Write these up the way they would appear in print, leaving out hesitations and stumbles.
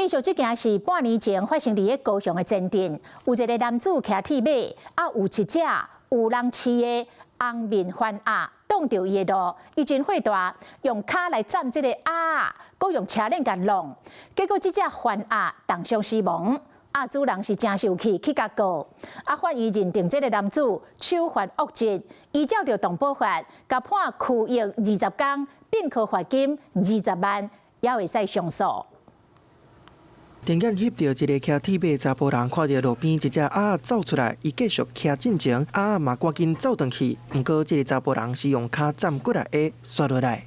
继续这件是半年前发生伫高雄的前镇，有一个男子骑铁马，有一只有人饲的红面番鸭挡住伊的路，伊真火大，用脚来斩这个鸭，佮用车链甲弄，结果这只番鸭当场死亡。鸭主人是真生气，去甲告。法院认定这个男子手法恶质，依照着动保法，甲判拘役20天，并科罚金20万，也会使上诉。电眼翕到一个骑铁马查甫人，看到路边一只鸭走出来，伊继续骑进前，鸭嘛赶紧走转去。不过，这个查甫人是用脚站过来的，摔落来。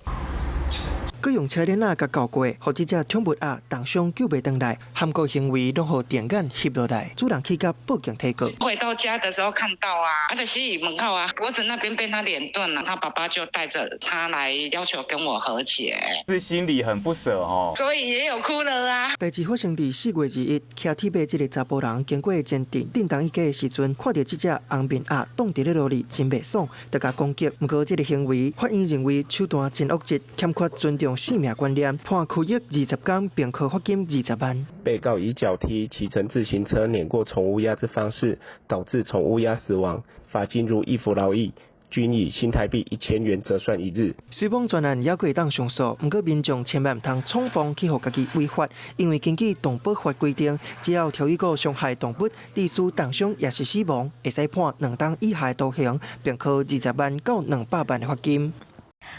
佮用车链仔甲搞过，互这只宠物鸭当场救袂回来，含个行为拢互电眼翕落来，主人去甲报警提告。回到家的时候看到啊，他的洗衣门口啊，脖子那边被他连断了，他爸爸就带着他来要求跟我和解，是心里很不舍哦，所以也有哭了啊。代志发生伫4月2日，骑铁马这个查甫人经过前镇叮当一家的时阵，看到这只红面鸭挡伫咧路里，真袂爽，就甲攻击。不过这个行为，法院认为手段真恶质，欠缺尊重生命观念，判拘役20天，并科罚金20万。被告以脚踢、骑乘自行车碾过宠物鸭之方式，导致宠物鸭死亡，罚金如1服劳役，均以新台币1000元折算1日。虽帮专案也可以当上诉，不过民众千万唔通冲动去互家己违法，因为根据动保法规定，只要调一个伤害动物，致使当伤也是死亡，会使判2档以下的徒刑，并科20万到200万的罚金。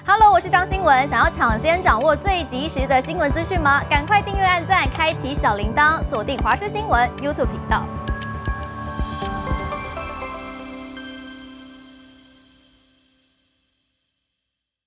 Hello， 我是张新文。想要抢先掌握最及时的新闻资讯吗？赶快订阅、按赞、开启小铃铛，锁定华视新闻 YouTube 频道。